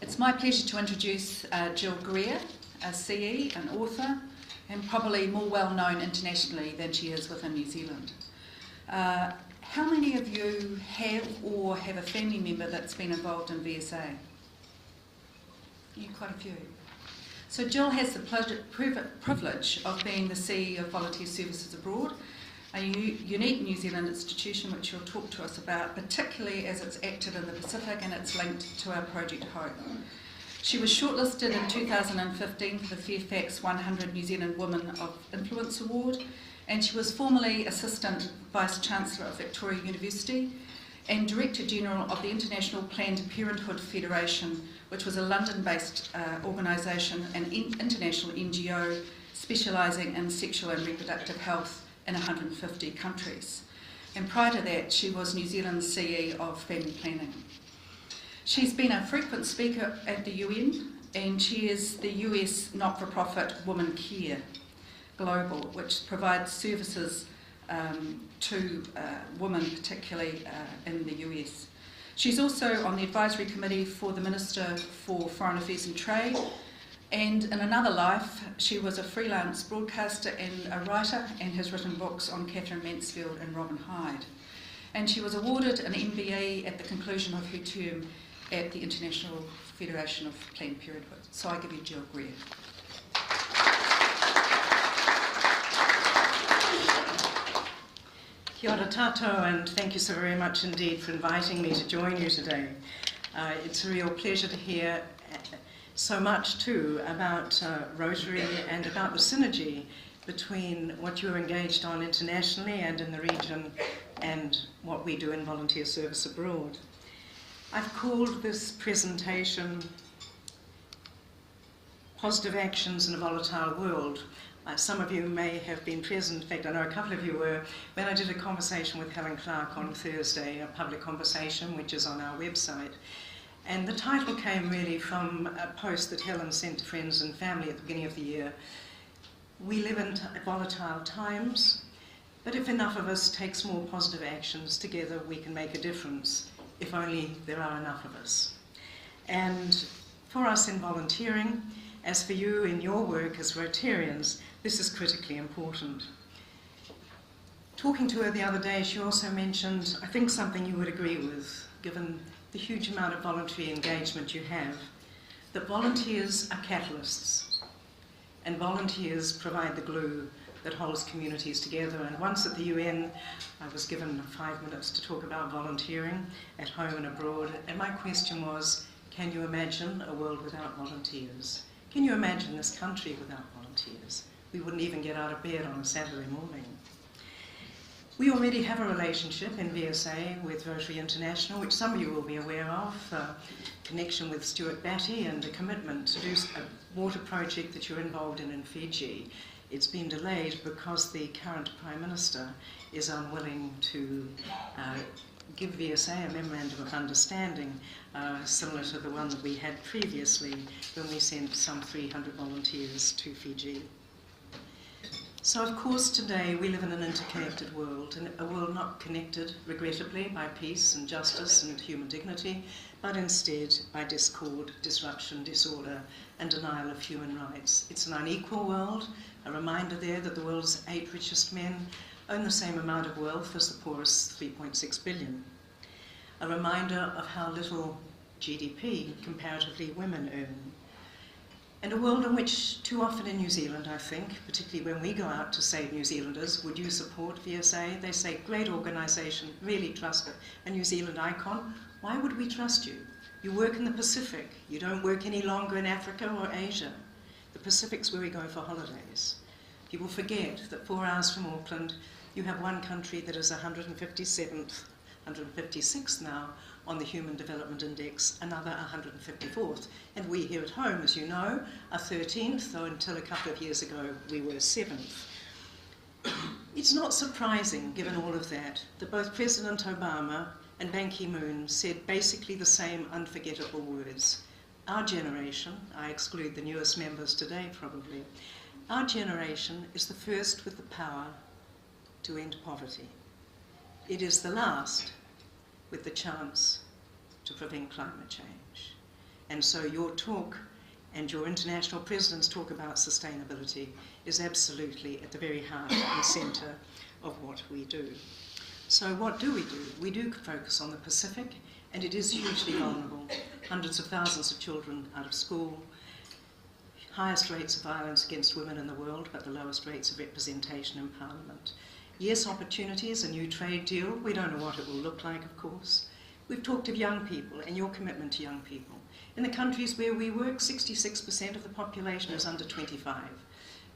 It's my pleasure to introduce Gill Greer, a CE, an author, and probably more well known internationally than she is within New Zealand. How many of you have or have a family member that's been involved in VSA? Quite a few. So Gill has the privilege of being the CE of Volunteer Services Abroad, a unique New Zealand institution which she'll talk to us about, particularly as it's active in the Pacific and it's linked to our Project Hope. She was shortlisted in 2015 for the Fairfax 100 New Zealand Women of Influence Award, and she was formerly Assistant Vice-Chancellor of Victoria University and Director General of the International Planned Parenthood Federation, which was a London-based organisation and international NGO specialising in sexual and reproductive health in 150 countries. And prior to that, she was New Zealand's CE of Family Planning. She's been a frequent speaker at the UN, and she is the US not-for-profit Women Care Global, which provides services to women, particularly in the US. She's also on the advisory committee for the Minister for Foreign Affairs and Trade, and in another life she was a freelance broadcaster and a writer, and has written books on Catherine Mansfield and Robin Hyde. And she was awarded an MBA at the conclusion of her term at the International Federation of Planned Parenthood. So I give you Gill Greer. Kia ora tātou, and thank you so very much indeed for inviting me to join you today. It's a real pleasure to hear so much too about Rotary and about the synergy between what you're engaged on internationally and in the region and what we do in volunteer service abroad. I've called this presentation Positive Actions in a Volatile World. Some of you may have been present, in fact I know a couple of you were, when I did a conversation with Helen Clark on Thursday, a public conversation which is on our website. And the title came really from a post that Helen sent to friends and family at the beginning of the year. We live in volatile times, but if enough of us takes more positive actions, together we can make a difference, if only there are enough of us. And for us in volunteering, as for you in your work as Rotarians, this is critically important. Talking to her the other day, she also mentioned, I think something you would agree with, given the huge amount of voluntary engagement you have, that volunteers are catalysts, and volunteers provide the glue that holds communities together. And once at the UN, I was given 5 minutes to talk about volunteering at home and abroad, and my question was, can you imagine a world without volunteers? Can you imagine this country without volunteers? We wouldn't even get out of bed on a Saturday morning. We already have a relationship in VSA with Rotary International, which some of you will be aware of, connection with Stuart Batty and a commitment to do a water project that you're involved in Fiji. It's been delayed because the current Prime Minister is unwilling to give VSA a memorandum of understanding similar to the one that we had previously when we sent some 300 volunteers to Fiji. So of course today we live in an interconnected world, and a world not connected, regrettably, by peace and justice and human dignity, but instead by discord, disruption, disorder and denial of human rights. It's an unequal world, a reminder there that the world's 8 richest men own the same amount of wealth as the poorest 3.6 billion. A reminder of how little GDP comparatively women earn. And a world in which too often in New Zealand, I think, particularly when we go out to say New Zealanders, would you support VSA? They say, great organisation, really trust it, a New Zealand icon. Why would we trust you? You work in the Pacific. You don't work any longer in Africa or Asia. The Pacific's where we go for holidays. People forget that 4 hours from Auckland, you have one country that is 157th, 156th now on the Human Development Index, another 154th. And we here at home, as you know, are 13th, though until a couple of years ago we were 7th. It's not surprising, given all of that both President Obama and Ban Ki-moon said basically the same unforgettable words. Our generation, I exclude the newest members today probably, our generation is the first with the power to end poverty. It is the last with the chance to prevent climate change. And so your talk and your international president's talk about sustainability is absolutely at the very heart and centre of what we do. So what do? We do focus on the Pacific, and it is hugely vulnerable. Hundreds of thousands of children out of school, highest rates of violence against women in the world, but the lowest rates of representation in Parliament. Yes, opportunities, a new trade deal. We don't know what it will look like, of course. We've talked of young people and your commitment to young people. In the countries where we work, 66% of the population is under 25.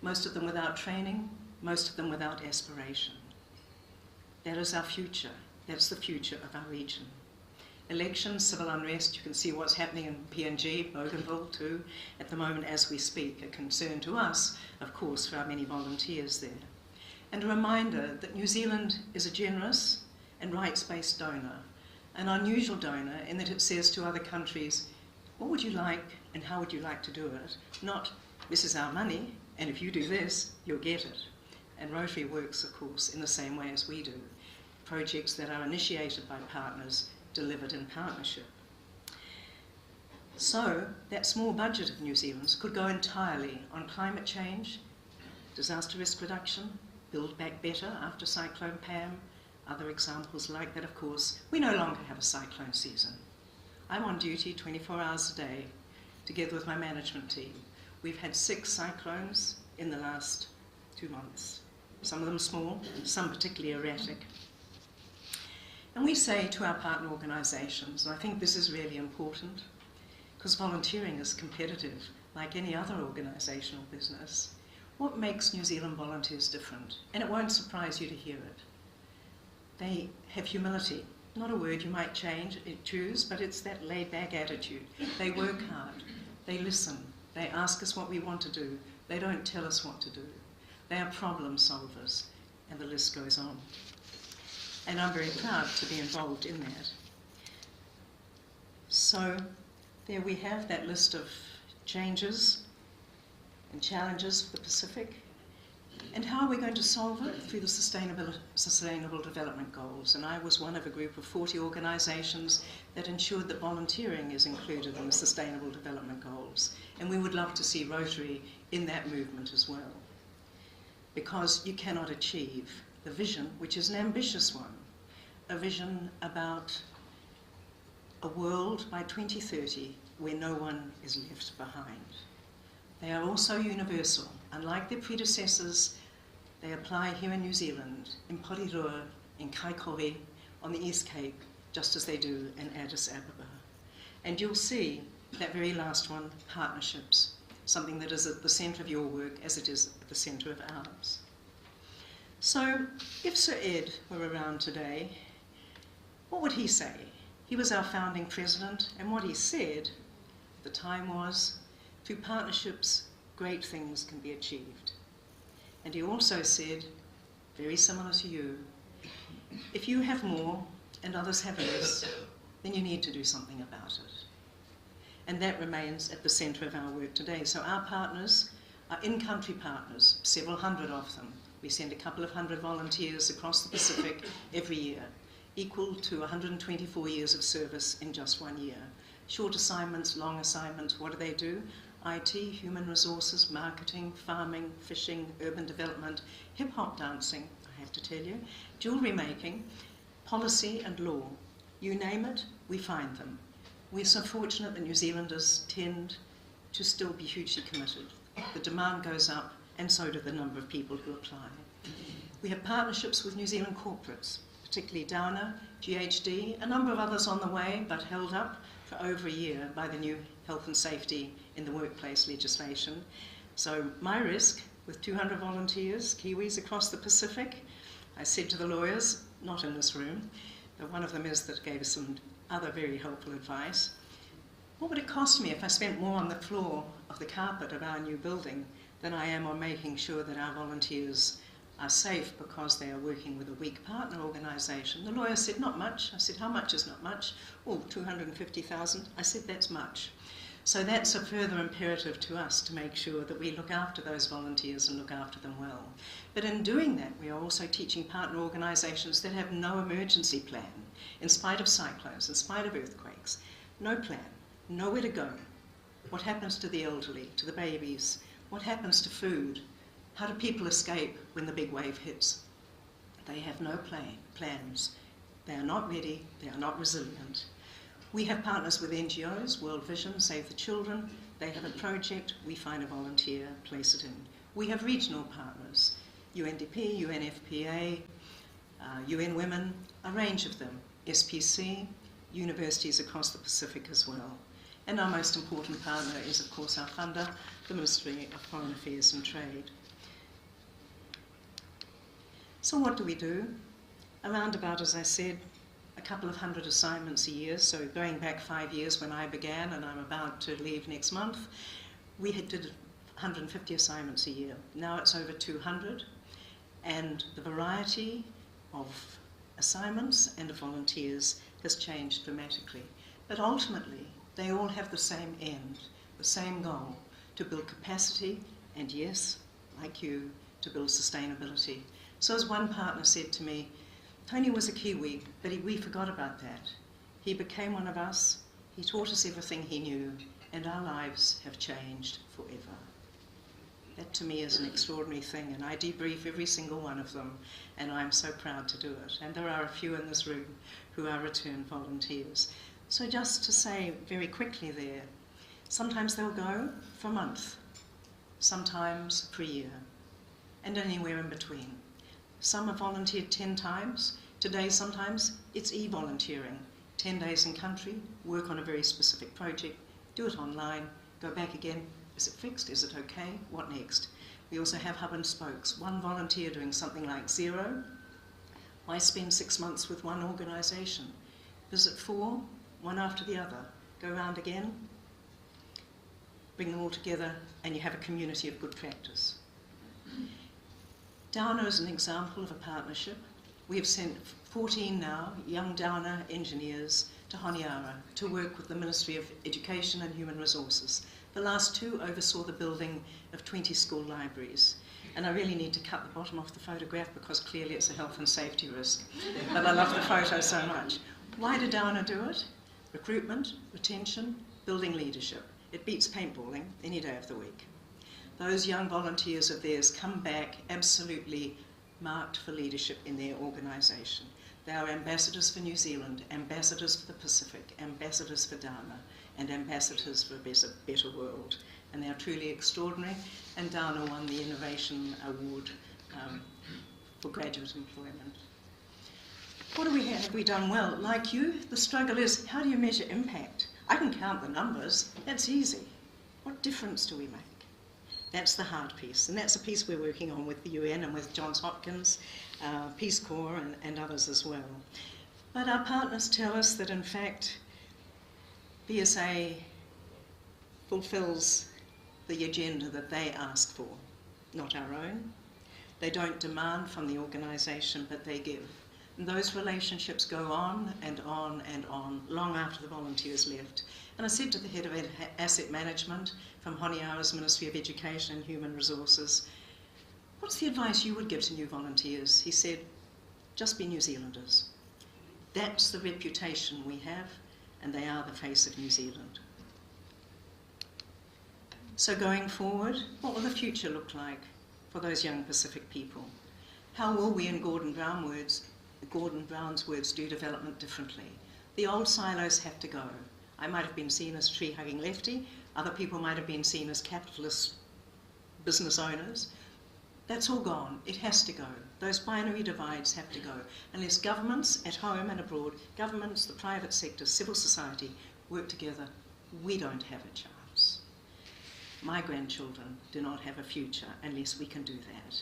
Most of them without training, most of them without aspiration. That is our future. That's the future of our region. Elections, civil unrest, you can see what's happening in PNG, Bougainville too, at the moment as we speak, a concern to us, of course, for our many volunteers there. And a reminder that New Zealand is a generous and rights-based donor, an unusual donor in that it says to other countries, what would you like and how would you like to do it? Not, this is our money, and if you do this, you'll get it. And Rotary works, of course, in the same way as we do. Projects that are initiated by partners, delivered in partnership. So, that small budget of New Zealand's could go entirely on climate change, disaster risk reduction, build back better after Cyclone Pam, other examples like that, of course. We no longer have a cyclone season. I'm on duty 24 hours a day, together with my management team. We've had 6 cyclones in the last 2 months. Some of them small, some particularly erratic. And we say to our partner organisations, and I think this is really important, because volunteering is competitive, like any other organisational business, what makes New Zealand volunteers different? And it won't surprise you to hear it. They have humility. Not a word you might choose, but it's that laid-back attitude. They work hard. They listen. They ask us what we want to do. They don't tell us what to do. They are problem solvers, and the list goes on. And I'm very proud to be involved in that. So there we have that list of changes and challenges for the Pacific. And how are we going to solve it? Through the Sustainable Development Goals. And I was one of a group of 40 organisations that ensured that volunteering is included in the Sustainable Development Goals. And we would love to see Rotary in that movement as well. Because you cannot achieve the vision, which is an ambitious one, a vision about a world by 2030 where no one is left behind. They are also universal. Unlike their predecessors, they apply here in New Zealand, in Porirua, in Kaikohe, on the East Cape, just as they do in Addis Ababa. And you'll see that very last one, partnerships, something that is at the centre of your work as it is at the centre of ours. So, if Sir Ed were around today, what would he say? He was our founding president, and what he said at the time was, through partnerships, great things can be achieved. And he also said, very similar to you, if you have more and others have less, then you need to do something about it. And that remains at the centre of our work today. So our partners are in-country partners, several hundred of them. We send a couple of hundred volunteers across the Pacific every year, equal to 124 years of service in just 1 year. Short assignments, long assignments, what do? IT, human resources, marketing, farming, fishing, urban development, hip-hop dancing, I have to tell you, jewellery making, policy and law. You name it, we find them. We're so fortunate that New Zealanders tend to still be hugely committed. The demand goes up, and so do the number of people who apply. We have partnerships with New Zealand corporates, particularly Downer, GHD, a number of others on the way, but held up for over a year by the new health and safety in the workplace legislation. So my risk, with 200 volunteers, Kiwis across the Pacific, I said to the lawyers, not in this room, but one of them is that gave us some other very helpful advice. What would it cost me if I spent more on the floor of the carpet of our new building than I am on making sure that our volunteers are safe because they are working with a weak partner organisation? The lawyer said, not much. I said, how much is not much? Oh, 250,000. I said, that's much. So that's a further imperative to us to make sure that we look after those volunteers and look after them well. But in doing that, we are also teaching partner organisations that have no emergency plan, in spite of cyclones, in spite of earthquakes. No plan. nowhere to go. What happens to the elderly, to the babies? What happens to food? How do people escape when the big wave hits? They have no plans. They are not ready. They are not resilient. We have partners with NGOs, World Vision, Save the Children. They have a project. We find a volunteer, place it in. We have regional partners, UNDP, UNFPA, UN Women, a range of them, SPC, universities across the Pacific as well. And our most important partner is, of course, our funder, the Ministry of Foreign Affairs and Trade. So what do we do? Around about, as I said, a couple of hundred assignments a year. So going back 5 years when I began, and I'm about to leave next month, we did 150 assignments a year. Now it's over 200, and the variety of assignments and of volunteers has changed dramatically. But ultimately, they all have the same end, the same goal, to build capacity, and yes, like you, to build sustainability. So as one partner said to me, Tony was a Kiwi, but we forgot about that. He became one of us, he taught us everything he knew, and our lives have changed forever. That to me is an extraordinary thing, and I debrief every single one of them, and I'm so proud to do it. And there are a few in this room who are returned volunteers. So just to say very quickly there, sometimes they'll go for a month, sometimes for a year, and anywhere in between. Some have volunteered 10 times. Today, sometimes it's e-volunteering. 10 days in country, work on a very specific project, do it online, go back again. Is it fixed? Is it okay? What next? We also have hub and spokes. One volunteer doing something like 0. Why spend 6 months with one organisation? Visit 4, one after the other. Go around again, bring them all together, and you have a community of good practice. Downer is an example of a partnership. We have sent 14 now, young Downer engineers, to Honiara to work with the Ministry of Education and Human Resources. The last 2 oversaw the building of 20 school libraries. And I really need to cut the bottom off the photograph because clearly it's a health and safety risk. But I love the photo so much. Why did Downer do it? Recruitment, retention, building leadership. It beats paintballing any day of the week. Those young volunteers of theirs come back absolutely marked for leadership in their organisation. They are ambassadors for New Zealand, ambassadors for the Pacific, ambassadors for Downer, and ambassadors for a better world. And they are truly extraordinary. And Downer won the Innovation Award for graduate employment. What have we done well? Like you, the struggle is, how do you measure impact? I can count the numbers. That's easy. What difference do we make? That's the hard piece, and that's a piece we're working on with the UN and with Johns Hopkins, Peace Corps, and others as well. But our partners tell us that, in fact, BSA fulfills the agenda that they ask for, not our own. They don't demand from the organisation, but they give. And those relationships go on and on and on, long after the volunteers left. And I said to the head of asset management from Honiara's Ministry of Education and Human Resources, what's the advice you would give to new volunteers? He said, just be New Zealanders. That's the reputation we have, and they are the face of New Zealand. So going forward, what will the future look like for those young Pacific people? How will we, in Gordon Brown's words, do development differently? The old silos have to go. I might have been seen as tree-hugging lefty, other people might have been seen as capitalist business owners. That's all gone. It has to go. Those binary divides have to go. Unless governments at home and abroad, governments, the private sector, civil society, work together, we don't have a chance. My grandchildren do not have a future unless we can do that.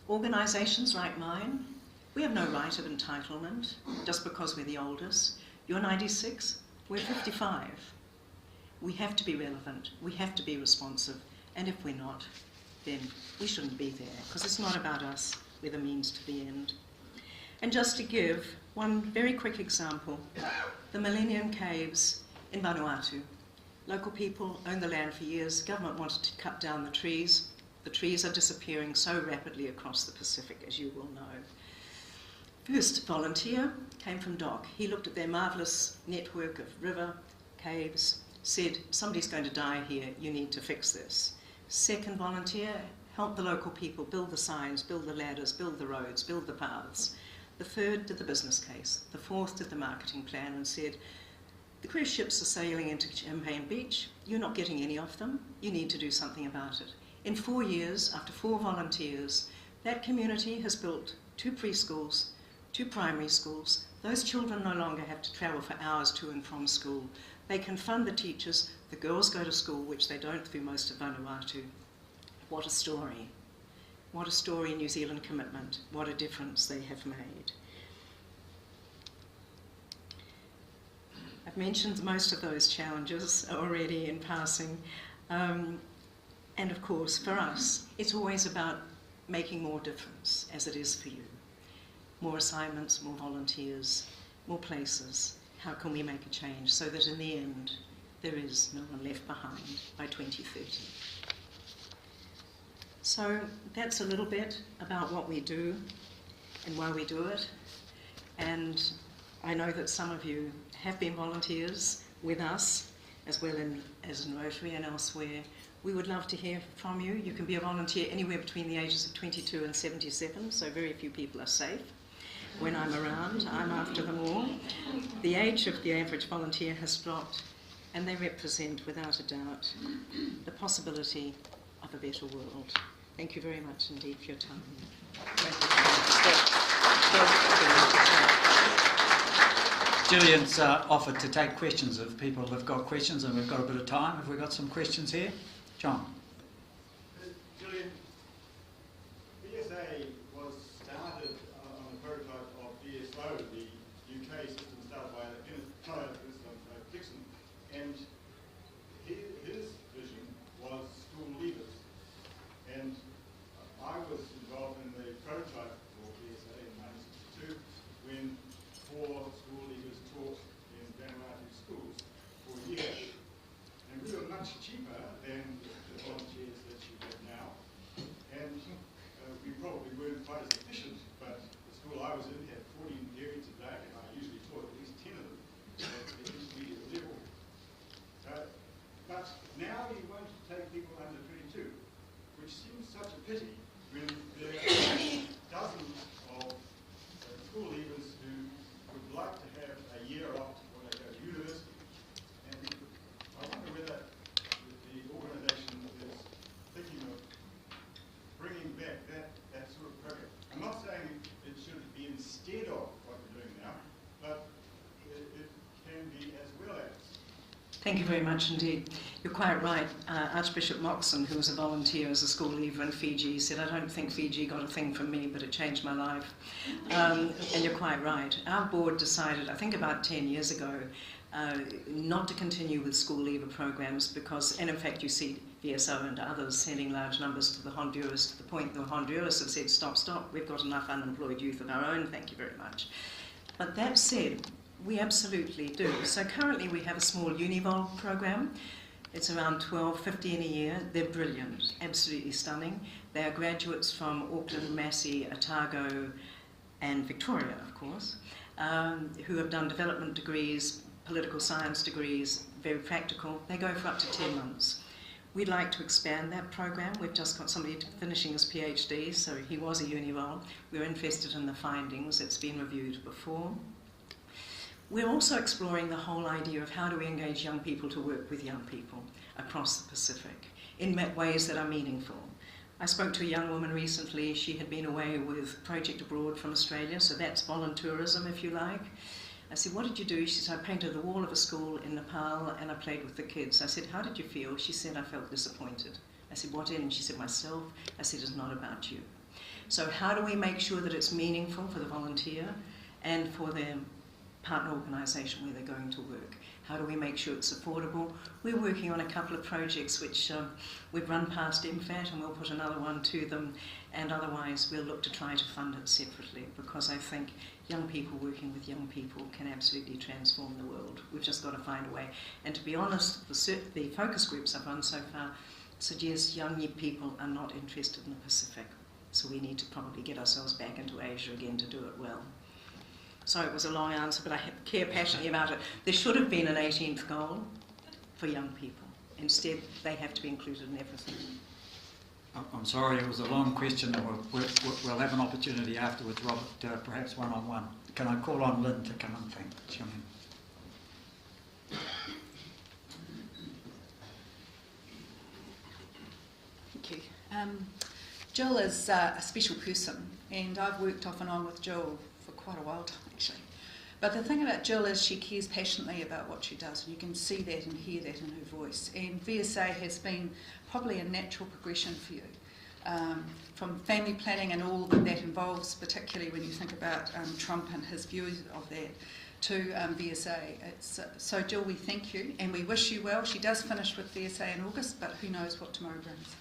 Organisations like mine, we have no right of entitlement just because we're the oldest. You're 96, we're 55. We have to be relevant, we have to be responsive, and if we're not, then we shouldn't be there, because it's not about us, we're the means to the end. And just to give one very quick example, the Millennium Caves in Vanuatu. Local people owned the land for years, government wanted to cut down the trees. The trees are disappearing so rapidly across the Pacific, as you will know. First volunteer came from Doc. He looked at their marvellous network of river, caves, said, somebody's going to die here, you need to fix this. Second volunteer, help the local people build the signs, build the ladders, build the roads, build the paths. The third did the business case. The fourth did the marketing plan and said, the cruise ships are sailing into Champagne Beach, you're not getting any of them, you need to do something about it. In 4 years, after 4 volunteers, that community has built 2 preschools, 2 primary schools. Those children no longer have to travel for hours to and from school. They can fund the teachers, the girls go to school, which they don't through most of Vanuatu. What a story. What a story, New Zealand commitment. What a difference they have made. I've mentioned most of those challenges already in passing. And of course, for us, it's always about making more difference, as it is for you. More assignments, more volunteers, more places. How can we make a change so that in the end, there is no one left behind by 2030? So that's a little bit about what we do and why we do it. And I know that some of you have been volunteers with us, as well as in Rotary and elsewhere. We would love to hear from you. You can be a volunteer anywhere between the ages of 22 and 77, so very few people are safe. When I'm around, I'm after them all. The age of the average volunteer has dropped, and they represent, without a doubt, the possibility of a better world. Thank you very much indeed for your time. Gillian's offered to take questions if people have got questions, and we've got a bit of time. Have we got some questions here? John. Gillian, BSA was started on the prototype of BSO, the UK system started by Dixon, and his vision was school leavers. And I was involved in the prototype for BSA in 1962 when 4 school leavers taught in Vanuatu schools for a year. And we were much cheaper than the volunteers that you have now. And we probably weren't quite as efficient, but the school I was in had 14 periods a day, and I usually taught at least 10 of them at the intermediate level. But now you want to take people under 22, which seems such a pity when there are dozens of school leavers who would like to have a year off when they go to university. And I wonder whether the organisation is thinking of bringing back that sort of program. I'm not saying it should be instead of what we're doing now, but it can be as well as. Thank you very much indeed. You're quite right. Archbishop Moxon, who was a volunteer as a school leaver in Fiji, said, I don't think Fiji got a thing from me, but it changed my life. And you're quite right. Our board decided, I think about 10 years ago, not to continue with school leaver programs because, and in fact you see VSO and others sending large numbers to the Honduras, to the point that Honduras have said, stop, we've got enough unemployed youth of our own, thank you very much. But that said, we absolutely do. So currently we have a small Univol program. It's around 12, 15 a year. They're brilliant, absolutely stunning. They are graduates from Auckland, Massey, Otago, and Victoria, of course, who have done development degrees, political science degrees, very practical. They go for up to 10 months. We'd like to expand that program. We've just got somebody finishing his PhD, so he was a Univol. We're interested in the findings. It's been reviewed before. We're also exploring the whole idea of how do we engage young people to work with young people across the Pacific in ways that are meaningful. I spoke to a young woman recently. She had been away with Project Abroad from Australia, so that's voluntourism, if you like. I said, what did you do? She said, I painted the wall of a school in Nepal and I played with the kids. I said, how did you feel? She said, I felt disappointed. I said, what in? She said, myself. I said, it's not about you. So how do we make sure that it's meaningful for the volunteer and for their partner organisation where they're going to work? How do we make sure it's affordable? We're working on a couple of projects which we've run past MFAT and we'll put another one to them, and otherwise we'll look to try to fund it separately because I think young people working with young people can absolutely transform the world. We've just got to find a way. And to be honest, the focus groups I've run so far suggest young people are not interested in the Pacific. So we need to probably get ourselves back into Asia again to do it well. So it was a long answer, but I care passionately about it. There should have been an 18th goal. for young people. Instead, they have to be included in everything. I'm sorry, it was a long question, and we'll have an opportunity afterwards, Robert, perhaps one-on-one. Can I call on Lynn to come and thank Gillian? Thank you. Gill is a special person, and I've worked off and on with Gill for quite a while, actually. But the thing about Gill is she cares passionately about what she does, and you can see that and hear that in her voice. And VSA has been probably a natural progression for you, from family planning and all that involves, particularly when you think about Trump and his views of that, to VSA. So Gill, we thank you and we wish you well. She does finish with VSA in August, but who knows what tomorrow brings.